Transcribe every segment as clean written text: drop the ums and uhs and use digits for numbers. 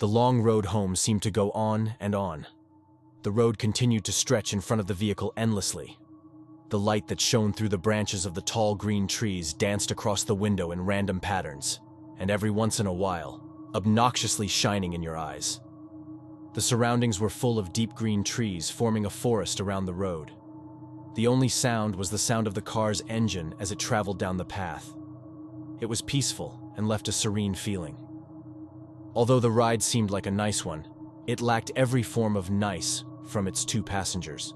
The long road home seemed to go on and on. The road continued to stretch in front of the vehicle endlessly. The light that shone through the branches of the tall green trees danced across the window in random patterns, and every once in a while, obnoxiously shining in your eyes. The surroundings were full of deep green trees forming a forest around the road. The only sound was the sound of the car's engine as it traveled down the path. It was peaceful and left a serene feeling. Although the ride seemed like a nice one, it lacked every form of nice from its two passengers.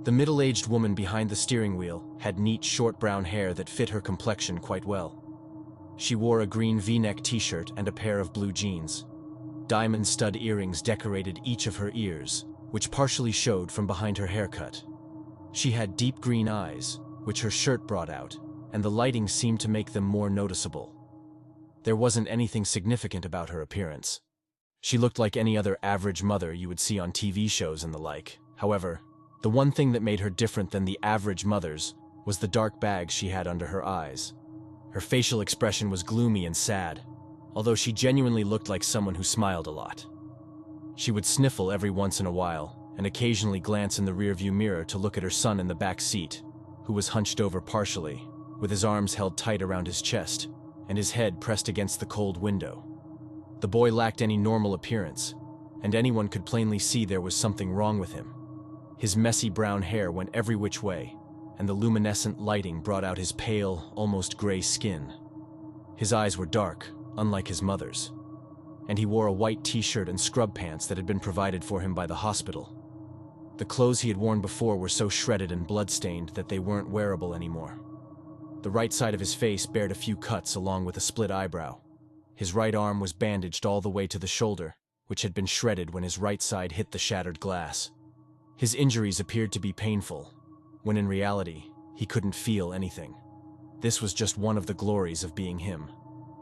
The middle-aged woman behind the steering wheel had neat, short brown hair that fit her complexion quite well. She wore a green V-neck t-shirt and a pair of blue jeans. Diamond stud earrings decorated each of her ears, which partially showed from behind her haircut. She had deep green eyes, which her shirt brought out, and the lighting seemed to make them more noticeable. There wasn't anything significant about her appearance. She looked like any other average mother you would see on TV shows and the like. However, the one thing that made her different than the average mothers was the dark bags she had under her eyes. Her facial expression was gloomy and sad, although she genuinely looked like someone who smiled a lot. She would sniffle every once in a while and occasionally glance in the rearview mirror to look at her son in the back seat, who was hunched over partially, with his arms held tight around his chest and his head pressed against the cold window. The boy lacked any normal appearance, and anyone could plainly see there was something wrong with him. His messy brown hair went every which way, and the luminescent lighting brought out his pale, almost gray skin. His eyes were dark, unlike his mother's, and he wore a white t-shirt and scrub pants that had been provided for him by the hospital. The clothes he had worn before were so shredded and blood-stained that they weren't wearable anymore. The right side of his face bared a few cuts along with a split eyebrow. His right arm was bandaged all the way to the shoulder, which had been shredded when his right side hit the shattered glass. His injuries appeared to be painful, when in reality, he couldn't feel anything. This was just one of the glories of being him.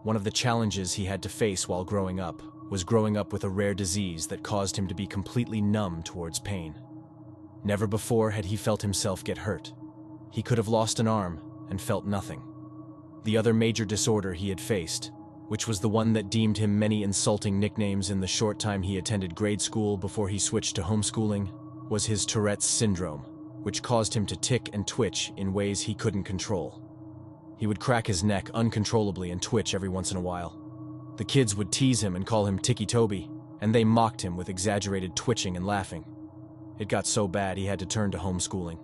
One of the challenges he had to face while growing up was growing up with a rare disease that caused him to be completely numb towards pain. Never before had he felt himself get hurt. He could have lost an arm and felt nothing. The other major disorder he had faced, which was the one that deemed him many insulting nicknames in the short time he attended grade school before he switched to homeschooling, was his Tourette's syndrome, which caused him to tick and twitch in ways he couldn't control. He would crack his neck uncontrollably and twitch every once in a while. The kids would tease him and call him Ticci Toby, and they mocked him with exaggerated twitching and laughing. It got so bad he had to turn to homeschooling.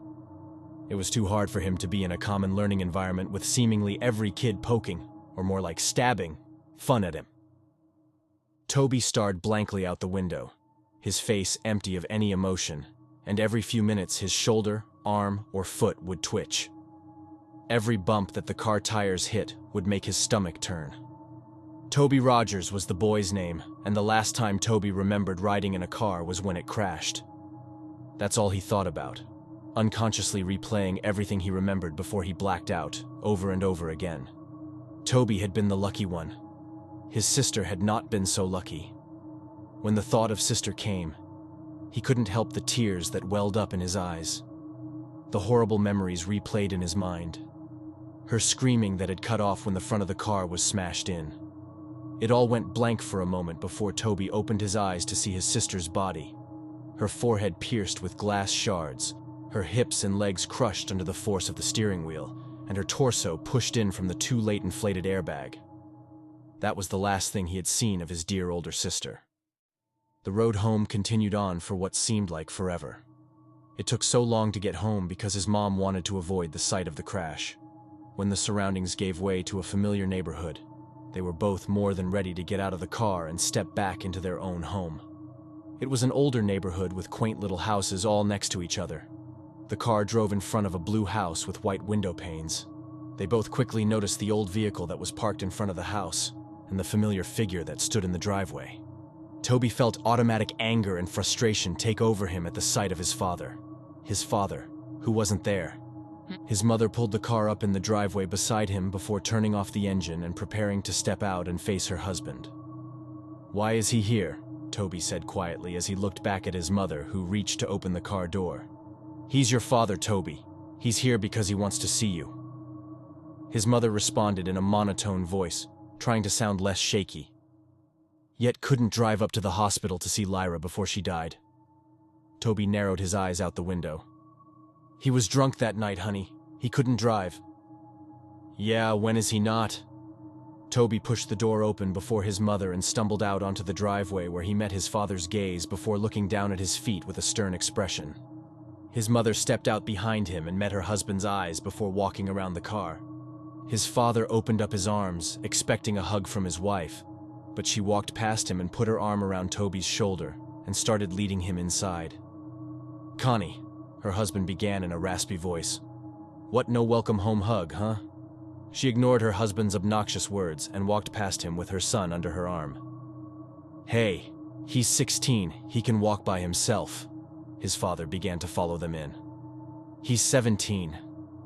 It was too hard for him to be in a common learning environment with seemingly every kid poking, or more like stabbing, fun at him. Toby stared blankly out the window, his face empty of any emotion, and every few minutes his shoulder, arm, or foot would twitch. Every bump that the car tires hit would make his stomach turn. Toby Rogers was the boy's name, and the last time Toby remembered riding in a car was when it crashed. That's all he thought about, unconsciously replaying everything he remembered before he blacked out, over and over again. Toby had been the lucky one. His sister had not been so lucky. When the thought of sister came, he couldn't help the tears that welled up in his eyes. The horrible memories replayed in his mind. Her screaming that had cut off when the front of the car was smashed in. It all went blank for a moment before Toby opened his eyes to see his sister's body. Her forehead pierced with glass shards, her hips and legs crushed under the force of the steering wheel, and her torso pushed in from the too late inflated airbag. That was the last thing he had seen of his dear older sister. The road home continued on for what seemed like forever. It took so long to get home because his mom wanted to avoid the sight of the crash. When the surroundings gave way to a familiar neighborhood, they were both more than ready to get out of the car and step back into their own home. It was an older neighborhood with quaint little houses all next to each other. The car drove in front of a blue house with white window panes. They both quickly noticed the old vehicle that was parked in front of the house and the familiar figure that stood in the driveway. Toby felt automatic anger and frustration take over him at the sight of his father, who wasn't there. His mother pulled the car up in the driveway beside him before turning off the engine and preparing to step out and face her husband. "Why is he here?" Toby said quietly as he looked back at his mother, who reached to open the car door. "He's your father, Toby. He's here because he wants to see you." His mother responded in a monotone voice, trying to sound less shaky. yet couldn't drive up to the hospital to see Lyra before she died. Toby narrowed his eyes out the window. He was drunk that night, honey. He couldn't drive. Yeah, when is he not? Toby pushed the door open before his mother and stumbled out onto the driveway where he met his father's gaze before looking down at his feet with a stern expression. His mother stepped out behind him and met her husband's eyes before walking around the car. His father opened up his arms, expecting a hug from his wife, but she walked past him and put her arm around Toby's shoulder and started leading him inside. Connie, her husband began in a raspy voice. What no welcome home hug, huh? She ignored her husband's obnoxious words and walked past him with her son under her arm. Hey, he's 16, he can walk by himself. His father began to follow them in. He's 17.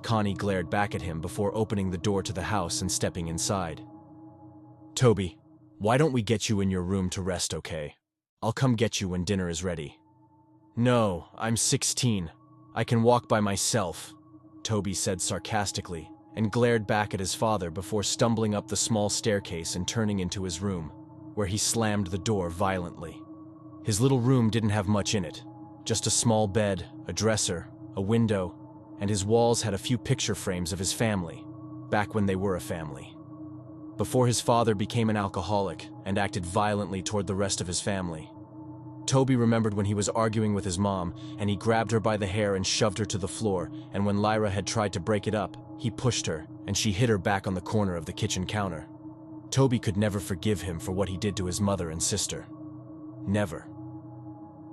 Connie glared back at him before opening the door to the house and stepping inside. Toby, why don't we get you in your room to rest, okay? I'll come get you when dinner is ready. No, I'm 16. I can walk by myself, Toby said sarcastically, and glared back at his father before stumbling up the small staircase and turning into his room, where he slammed the door violently. His little room didn't have much in it, just a small bed, a dresser, a window, and his walls had a few picture frames of his family, back when they were a family. Before his father became an alcoholic and acted violently toward the rest of his family. Toby remembered when he was arguing with his mom, and he grabbed her by the hair and shoved her to the floor, and when Lyra had tried to break it up, he pushed her, and she hit her back on the corner of the kitchen counter. Toby could never forgive him for what he did to his mother and sister. Never.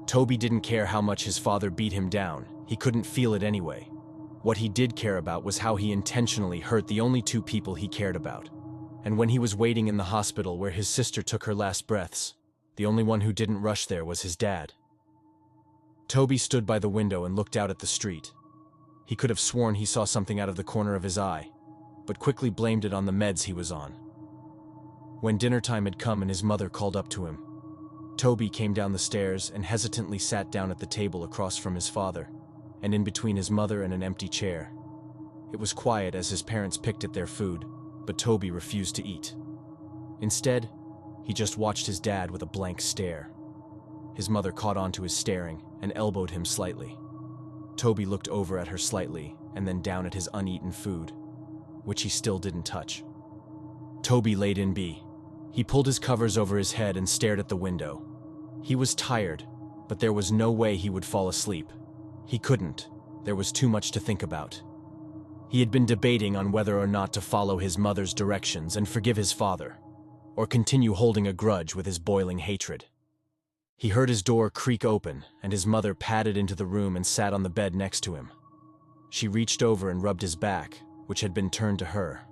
Toby didn't care how much his father beat him down, he couldn't feel it anyway. What he did care about was how he intentionally hurt the only two people he cared about. And when he was waiting in the hospital where his sister took her last breaths, the only one who didn't rush there was his dad. Toby stood by the window and looked out at the street. He could have sworn he saw something out of the corner of his eye, but quickly blamed it on the meds he was on. When dinner time had come and his mother called up to him, Toby came down the stairs and hesitantly sat down at the table across from his father, and in between his mother and an empty chair. It was quiet as his parents picked at their food, but Toby refused to eat. Instead, he just watched his dad with a blank stare. His mother caught on to his staring and elbowed him slightly. Toby looked over at her slightly and then down at his uneaten food, which he still didn't touch. Toby laid in B. He pulled his covers over his head and stared at the window. He was tired, but there was no way he would fall asleep. He couldn't. There was too much to think about. He had been debating on whether or not to follow his mother's directions and forgive his father, or continue holding a grudge with his boiling hatred. He heard his door creak open, and his mother padded into the room and sat on the bed next to him. She reached over and rubbed his back, which had been turned to her.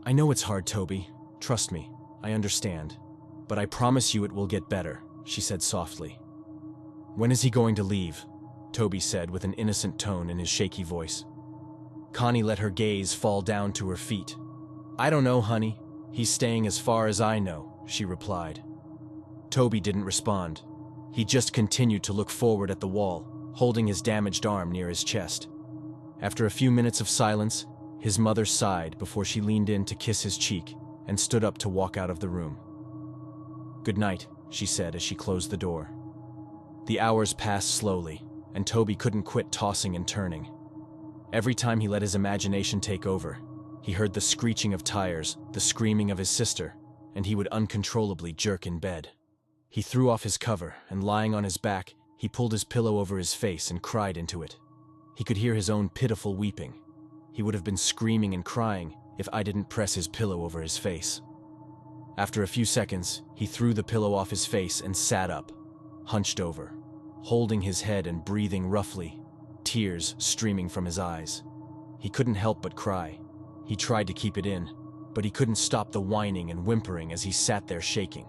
I know it's hard, Toby. Trust me, I understand. But I promise you it will get better, she said softly. When is he going to leave? Toby said with an innocent tone in his shaky voice. Connie let her gaze fall down to her feet. I don't know, honey. He's staying as far as I know, she replied. Toby didn't respond. He just continued to look forward at the wall, holding his damaged arm near his chest. After a few minutes of silence, his mother sighed before she leaned in to kiss his cheek and stood up to walk out of the room. Good night, she said as she closed the door. The hours passed slowly, and Toby couldn't quit tossing and turning. Every time he let his imagination take over, he heard the screeching of tires, the screaming of his sister, and he would uncontrollably jerk in bed. He threw off his cover, and lying on his back, he pulled his pillow over his face and cried into it. He could hear his own pitiful weeping. He would have been screaming and crying if I didn't press his pillow over his face. After a few seconds, he threw the pillow off his face and sat up, hunched over, holding his head and breathing roughly, tears streaming from his eyes. He couldn't help but cry. He tried to keep it in, but he couldn't stop the whining and whimpering as he sat there shaking.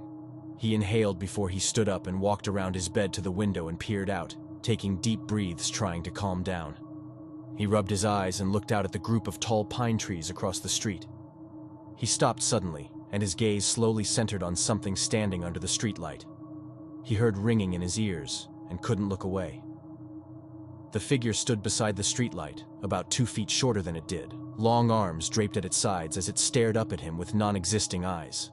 He inhaled before he stood up and walked around his bed to the window and peered out, taking deep breaths trying to calm down. He rubbed his eyes and looked out at the group of tall pine trees across the street. He stopped suddenly, and his gaze slowly centered on something standing under the streetlight. He heard ringing in his ears and couldn't look away. The figure stood beside the streetlight, about 2 feet shorter than it did, long arms draped at its sides as it stared up at him with non-existing eyes.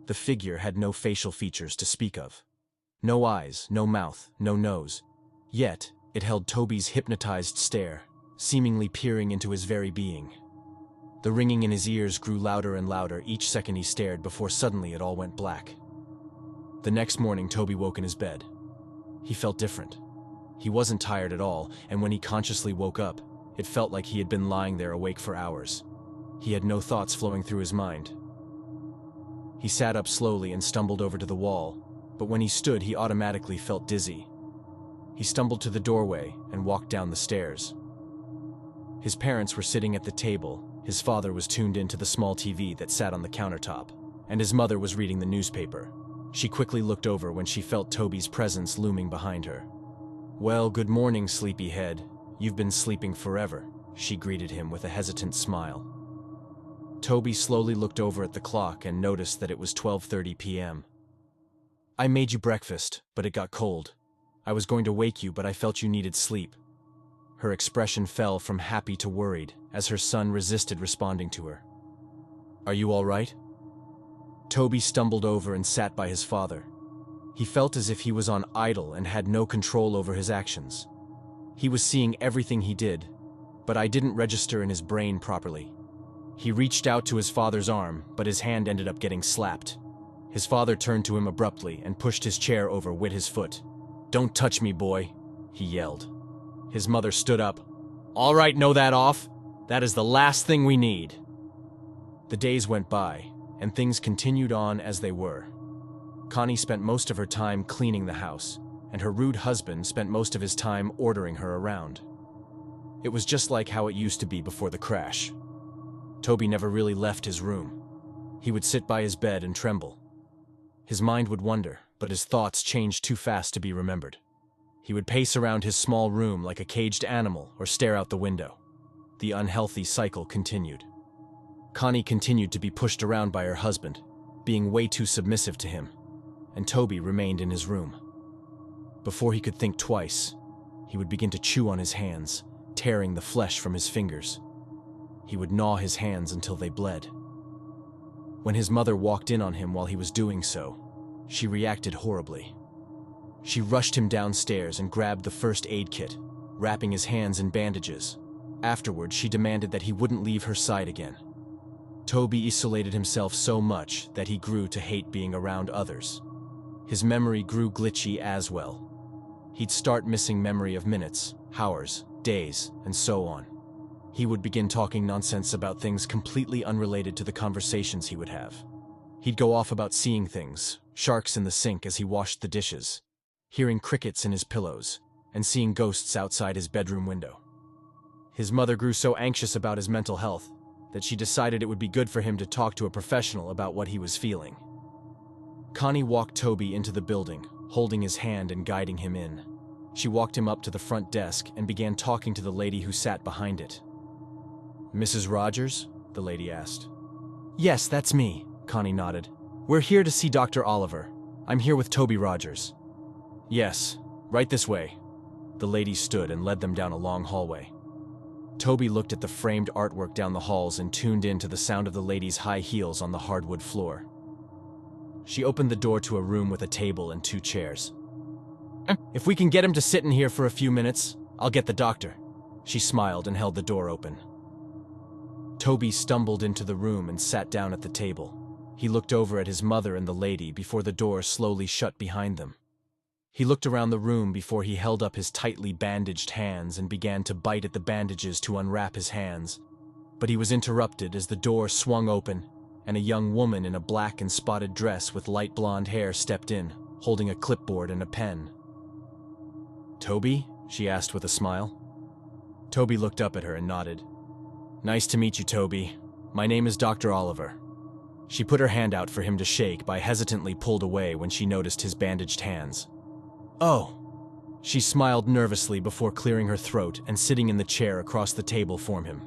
The figure had no facial features to speak of. No eyes, no mouth, no nose. Yet, it held Toby's hypnotized stare, seemingly peering into his very being. The ringing in his ears grew louder and louder each second he stared before suddenly it all went black. The next morning, Toby woke in his bed. He felt different. He wasn't tired at all, and when he consciously woke up, it felt like he had been lying there awake for hours. He had no thoughts flowing through his mind. He sat up slowly and stumbled over to the wall, but when he stood, he automatically felt dizzy. He stumbled to the doorway and walked down the stairs. His parents were sitting at the table. His father was tuned into the small TV that sat on the countertop, and his mother was reading the newspaper. She quickly looked over when she felt Toby's presence looming behind her. "Well, good morning, sleepyhead. You've been sleeping forever," she greeted him with a hesitant smile. Toby slowly looked over at the clock and noticed that it was 12:30 p.m. "I made you breakfast, but it got cold. I was going to wake you, but I felt you needed sleep." Her expression fell from happy to worried as her son resisted responding to her. "Are you all right?" Toby stumbled over and sat by his father. He felt as if he was on idle and had no control over his actions. He was seeing everything he did, but I didn't register in his brain properly. He reached out to his father's arm, but his hand ended up getting slapped. His father turned to him abruptly and pushed his chair over with his foot. "Don't touch me, boy," he yelled. His mother stood up. "All right, know that off. That is the last thing we need." The days went by, and things continued on as they were. Connie spent most of her time cleaning the house, and her rude husband spent most of his time ordering her around. It was just like how it used to be before the crash. Toby never really left his room. He would sit by his bed and tremble. His mind would wander, but his thoughts changed too fast to be remembered. He would pace around his small room like a caged animal or stare out the window. The unhealthy cycle continued. Connie continued to be pushed around by her husband, being way too submissive to him, and Toby remained in his room. Before he could think twice, he would begin to chew on his hands, tearing the flesh from his fingers. He would gnaw his hands until they bled. When his mother walked in on him while he was doing so, she reacted horribly. She rushed him downstairs and grabbed the first aid kit, wrapping his hands in bandages. Afterwards, she demanded that he wouldn't leave her side again. Toby isolated himself so much that he grew to hate being around others. His memory grew glitchy as well. He'd start missing memory of minutes, hours, days, and so on. He would begin talking nonsense about things completely unrelated to the conversations he would have. He'd go off about seeing things, sharks in the sink as he washed the dishes, hearing crickets in his pillows, and seeing ghosts outside his bedroom window. His mother grew so anxious about his mental health that she decided it would be good for him to talk to a professional about what he was feeling. Connie walked Toby into the building, holding his hand and guiding him in. She walked him up to the front desk and began talking to the lady who sat behind it. "Mrs. Rogers?" the lady asked. "Yes, that's me," Connie nodded. "We're here to see Dr. Oliver. I'm here with Toby Rogers." "Yes, right this way." The lady stood and led them down a long hallway. Toby looked at the framed artwork down the halls and tuned in to the sound of the lady's high heels on the hardwood floor. She opened the door to a room with a table and 2 chairs. "If we can get him to sit in here for a few minutes, I'll get the doctor." She smiled and held the door open. Toby stumbled into the room and sat down at the table. He looked over at his mother and the lady before the door slowly shut behind them. He looked around the room before he held up his tightly bandaged hands and began to bite at the bandages to unwrap his hands. But he was interrupted as the door swung open and a young woman in a black and spotted dress with light blonde hair stepped in, holding a clipboard and a pen. "Toby?" she asked with a smile. Toby looked up at her and nodded. "Nice to meet you, Toby. My name is Dr. Oliver." She put her hand out for him to shake, but hesitantly pulled away when she noticed his bandaged hands. "Oh." She smiled nervously before clearing her throat and sitting in the chair across the table from him.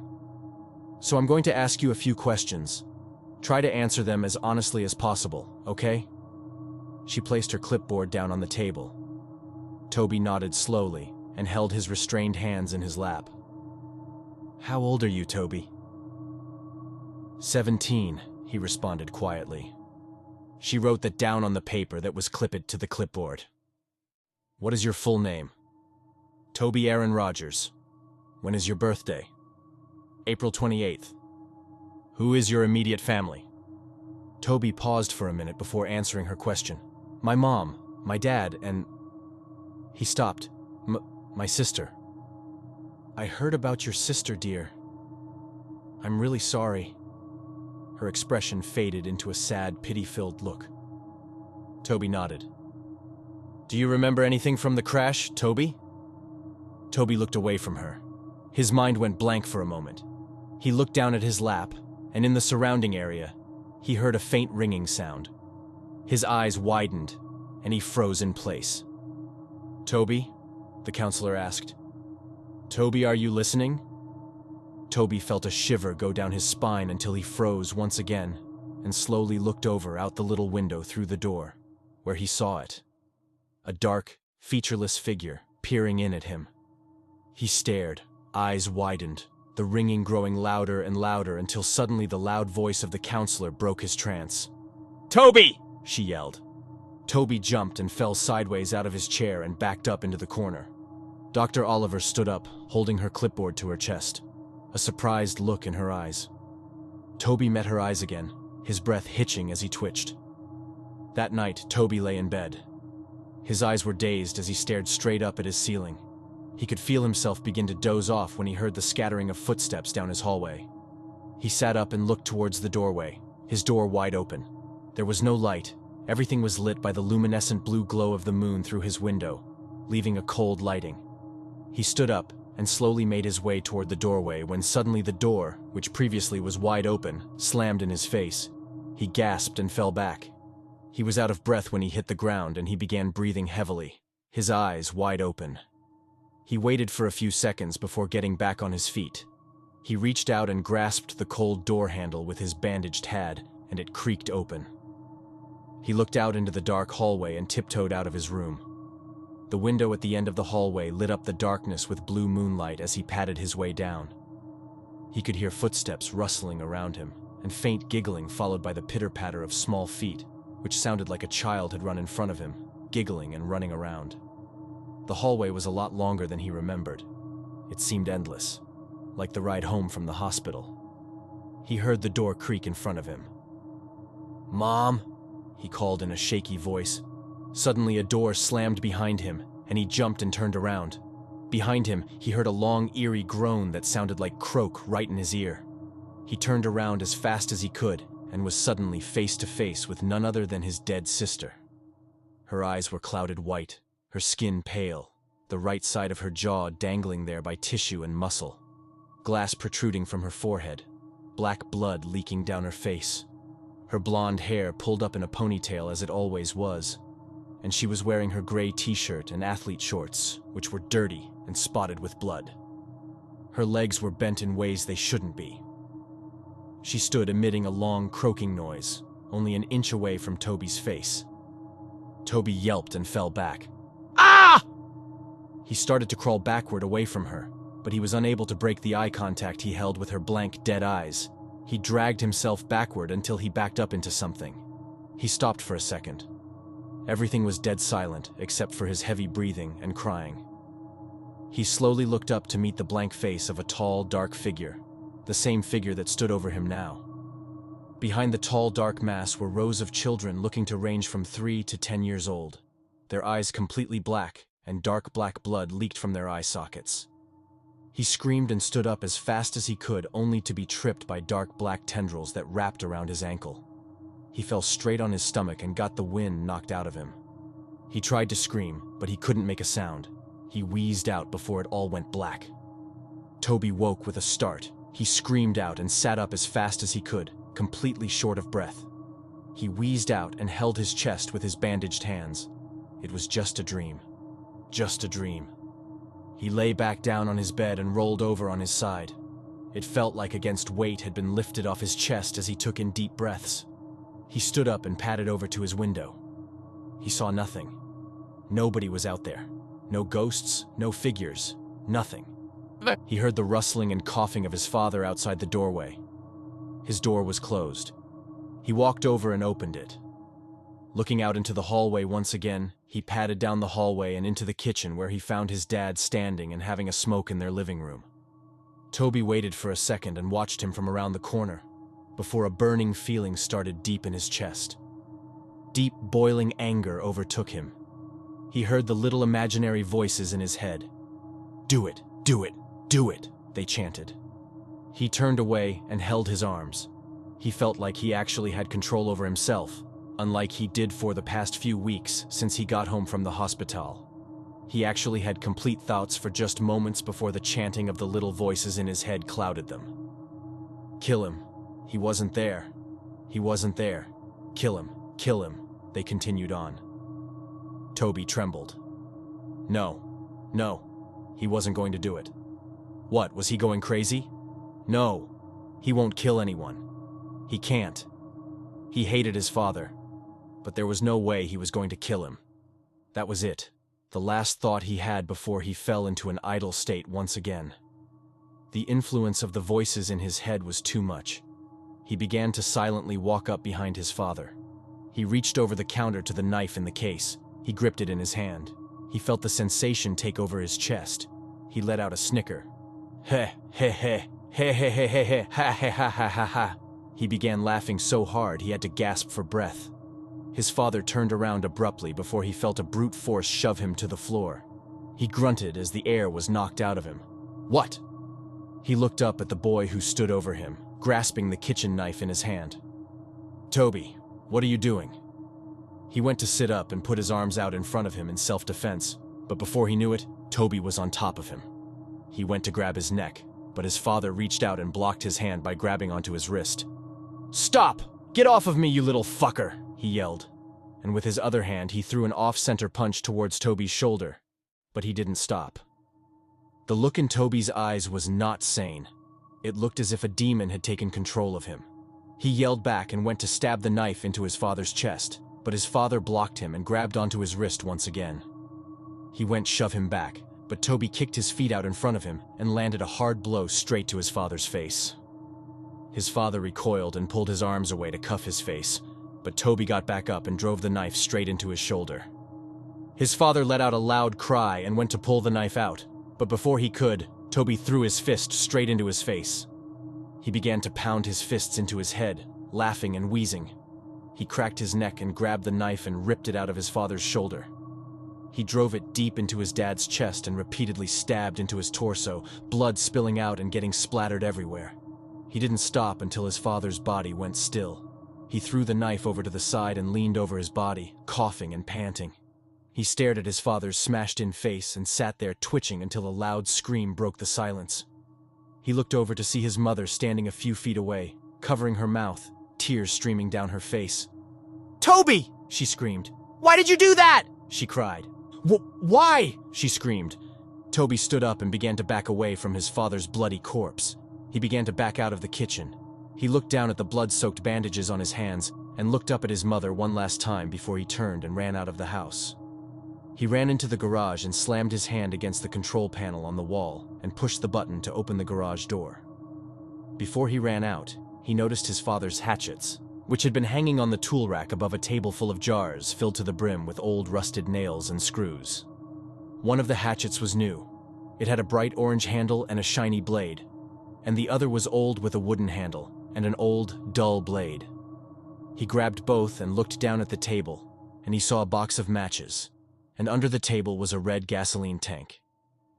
"So I'm going to ask you a few questions. Try to answer them as honestly as possible, okay?" She placed her clipboard down on the table. Toby nodded slowly and held his restrained hands in his lap. "How old are you, Toby?" 17, he responded quietly. She wrote that down on the paper that was clipped to the clipboard. What is your full name? Toby Aaron Rogers. When is your birthday? April 28th. Who is your immediate family? Toby paused for a minute before answering her question. My mom, my dad, and... He stopped. My sister. I heard about your sister, dear. I'm really sorry. Her expression faded into a sad, pity-filled look. Toby nodded. Do you remember anything from the crash, Toby? Toby looked away from her. His mind went blank for a moment. He looked down at his lap, and in the surrounding area, he heard a faint ringing sound. His eyes widened, and he froze in place. Toby? The counselor asked. Toby, are you listening? Toby felt a shiver go down his spine until he froze once again and slowly looked over out the little window through the door, where he saw it. A dark, featureless figure peering in at him. He stared, eyes widened, the ringing growing louder and louder until suddenly the loud voice of the counselor broke his trance. Toby! She yelled. Toby jumped and fell sideways out of his chair and backed up into the corner. Dr. Oliver stood up, holding her clipboard to her chest, a surprised look in her eyes. Toby met her eyes again, his breath hitching as he twitched. That night, Toby lay in bed. His eyes were dazed as he stared straight up at his ceiling. He could feel himself begin to doze off when he heard the scattering of footsteps down his hallway. He sat up and looked towards the doorway, his door wide open. There was no light. Everything was lit by the luminescent blue glow of the moon through his window, leaving a cold lighting. He stood up and slowly made his way toward the doorway when suddenly the door, which previously was wide open, slammed in his face. He gasped and fell back. He was out of breath when he hit the ground and he began breathing heavily, his eyes wide open. He waited for a few seconds before getting back on his feet. He reached out and grasped the cold door handle with his bandaged hand, and it creaked open. He looked out into the dark hallway and tiptoed out of his room. The window at the end of the hallway lit up the darkness with blue moonlight as he padded his way down. He could hear footsteps rustling around him, and faint giggling followed by the pitter-patter of small feet, which sounded like a child had run in front of him, giggling and running around. The hallway was a lot longer than he remembered. It seemed endless, like the ride home from the hospital. He heard the door creak in front of him. Mom, he called in a shaky voice. Suddenly a door slammed behind him, and he jumped and turned around. Behind him, he heard a long, eerie groan that sounded like croak right in his ear. He turned around as fast as he could, and was suddenly face to face with none other than his dead sister. Her eyes were clouded white, her skin pale, the right side of her jaw dangling there by tissue and muscle, glass protruding from her forehead, black blood leaking down her face. Her blonde hair pulled up in a ponytail as it always was, and she was wearing her gray t-shirt and athlete shorts, which were dirty and spotted with blood. Her legs were bent in ways they shouldn't be. She stood emitting a long, croaking noise, only an inch away from Toby's face. Toby yelped and fell back. Ah! He started to crawl backward away from her, but he was unable to break the eye contact he held with her blank, dead eyes. He dragged himself backward until he backed up into something. He stopped for a second. Everything was dead silent except for his heavy breathing and crying. He slowly looked up to meet the blank face of a tall, dark figure, the same figure that stood over him now. Behind the tall, dark mass were rows of children looking to range from 3 to 10 years old, their eyes completely black, and dark black blood leaked from their eye sockets. He screamed and stood up as fast as he could, only to be tripped by dark black tendrils that wrapped around his ankle. He fell straight on his stomach and got the wind knocked out of him. He tried to scream, but he couldn't make a sound. He wheezed out before it all went black. Toby woke with a start. He screamed out and sat up as fast as he could, completely short of breath. He wheezed out and held his chest with his bandaged hands. It was just a dream. Just a dream. He lay back down on his bed and rolled over on his side. It felt like against weight had been lifted off his chest as he took in deep breaths. He stood up and padded over to his window. He saw nothing. Nobody was out there. No ghosts, no figures, nothing. He heard the rustling and coughing of his father outside the doorway. His door was closed. He walked over and opened it. Looking out into the hallway once again, he padded down the hallway and into the kitchen where he found his dad standing and having a smoke in their living room. Toby waited for a second and watched him from around the corner, before a burning feeling started deep in his chest. Deep, boiling anger overtook him. He heard the little imaginary voices in his head. "Do it, do it, do it," they chanted. He turned away and held his arms. He felt like he actually had control over himself, unlike he did for the past few weeks since he got home from the hospital. He actually had complete thoughts for just moments before the chanting of the little voices in his head clouded them. Kill him. He wasn't there. He wasn't there. Kill him, they continued on. Toby trembled. No, he wasn't going to do it. What, was he going crazy? No, he won't kill anyone. He can't. He hated his father, but there was no way he was going to kill him. That was it, the last thought he had before he fell into an idle state once again. The influence of the voices in his head was too much. He began to silently walk up behind his father. He reached over the counter to the knife in the case. He gripped it in his hand. He felt the sensation take over his chest. He let out a snicker. Heh, heh, heh, heh, heh, heh, heh, heh, ha, ha, ha, ha, ha, ha. He began laughing so hard he had to gasp for breath. His father turned around abruptly before he felt a brute force shove him to the floor. He grunted as the air was knocked out of him. What? He looked up at the boy who stood over him, grasping the kitchen knife in his hand. Toby, what are you doing? He went to sit up and put his arms out in front of him in self-defense, but before he knew it, Toby was on top of him. He went to grab his neck, but his father reached out and blocked his hand by grabbing onto his wrist. Stop! Get off of me, you little fucker! He yelled, and with his other hand he threw an off-center punch towards Toby's shoulder, but he didn't stop. The look in Toby's eyes was not sane. It looked as if a demon had taken control of him. He yelled back and went to stab the knife into his father's chest, but his father blocked him and grabbed onto his wrist once again. He went to shove him back, but Toby kicked his feet out in front of him and landed a hard blow straight to his father's face. His father recoiled and pulled his arms away to cuff his face, but Toby got back up and drove the knife straight into his shoulder. His father let out a loud cry and went to pull the knife out, but before he could, Toby threw his fist straight into his face. He began to pound his fists into his head, laughing and wheezing. He cracked his neck and grabbed the knife and ripped it out of his father's shoulder. He drove it deep into his dad's chest and repeatedly stabbed into his torso, blood spilling out and getting splattered everywhere. He didn't stop until his father's body went still. He threw the knife over to the side and leaned over his body, coughing and panting. He stared at his father's smashed-in face and sat there twitching until a loud scream broke the silence. He looked over to see his mother standing a few feet away, covering her mouth, tears streaming down her face. "Toby!" she screamed. "Why did you do that?" she cried. Why?" she screamed. Toby stood up and began to back away from his father's bloody corpse. He began to back out of the kitchen. He looked down at the blood-soaked bandages on his hands and looked up at his mother one last time before he turned and ran out of the house. He ran into the garage and slammed his hand against the control panel on the wall and pushed the button to open the garage door. Before he ran out, he noticed his father's hatchets, which had been hanging on the tool rack above a table full of jars filled to the brim with old rusted nails and screws. One of the hatchets was new. It had a bright orange handle and a shiny blade, and the other was old with a wooden handle and an old, dull blade. He grabbed both and looked down at the table, and he saw a box of matches, and under the table was a red gasoline tank.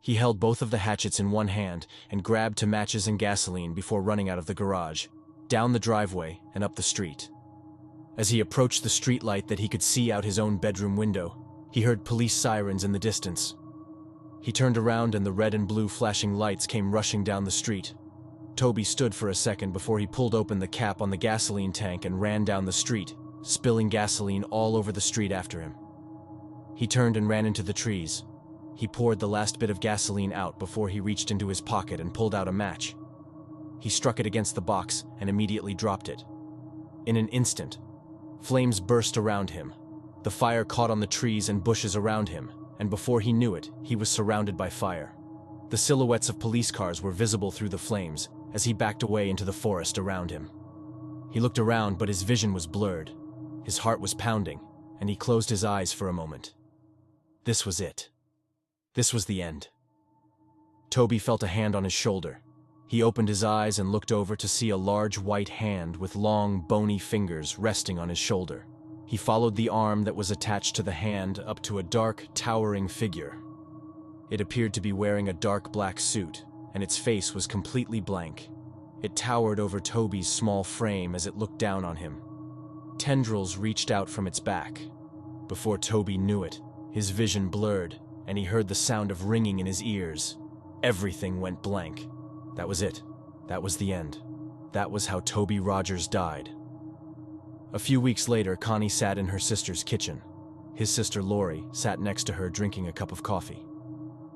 He held both of the hatchets in one hand and grabbed to matches and gasoline before running out of the garage, down the driveway and up the street. As he approached the street light that he could see out his own bedroom window, he heard police sirens in the distance. He turned around and the red and blue flashing lights came rushing down the street. Toby stood for a second before he pulled open the cap on the gasoline tank and ran down the street, spilling gasoline all over the street after him. He turned and ran into the trees. He poured the last bit of gasoline out before he reached into his pocket and pulled out a match. He struck it against the box and immediately dropped it. In an instant, flames burst around him. The fire caught on the trees and bushes around him, and before he knew it, he was surrounded by fire. The silhouettes of police cars were visible through the flames as he backed away into the forest around him. He looked around, but his vision was blurred. His heart was pounding, and he closed his eyes for a moment. This was it. This was the end. Toby felt a hand on his shoulder. He opened his eyes and looked over to see a large white hand with long, bony fingers resting on his shoulder. He followed the arm that was attached to the hand up to a dark, towering figure. It appeared to be wearing a dark black suit, and its face was completely blank. It towered over Toby's small frame as it looked down on him. Tendrils reached out from its back. Before Toby knew it, his vision blurred, and he heard the sound of ringing in his ears. Everything went blank. That was it. That was the end. That was how Toby Rogers died. A few weeks later, Connie sat in her sister's kitchen. His sister Lori sat next to her drinking a cup of coffee.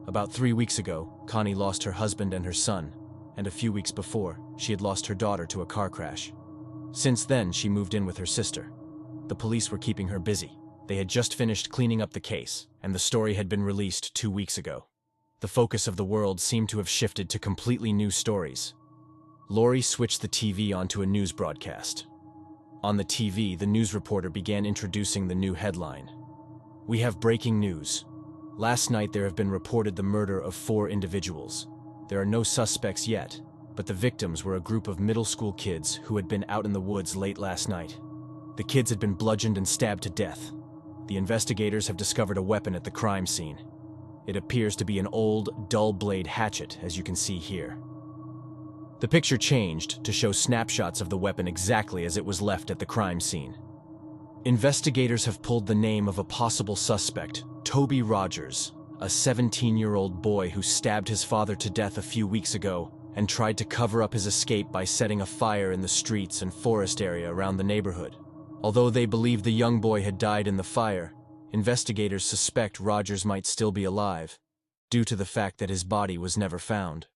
About 3 weeks ago, Connie lost her husband and her son, and a few weeks before, she had lost her daughter to a car crash. Since then, she moved in with her sister. The police were keeping her busy. They had just finished cleaning up the case, and the story had been released 2 weeks ago. The focus of the world seemed to have shifted to completely new stories. Lori switched the TV onto a news broadcast. On the TV, the news reporter began introducing the new headline. "We have breaking news. Last night there have been reported the murder of 4 individuals. There are no suspects yet, but the victims were a group of middle school kids who had been out in the woods late last night. The kids had been bludgeoned and stabbed to death. The investigators have discovered a weapon at the crime scene. It appears to be an old, dull-blade hatchet, as you can see here." The picture changed to show snapshots of the weapon exactly as it was left at the crime scene. Investigators have pulled the name of a possible suspect, Toby Rogers, a 17-year-old boy who stabbed his father to death a few weeks ago and tried to cover up his escape by setting a fire in the streets and forest area around the neighborhood. Although they believe the young boy had died in the fire, investigators suspect Rogers might still be alive, due to the fact that his body was never found.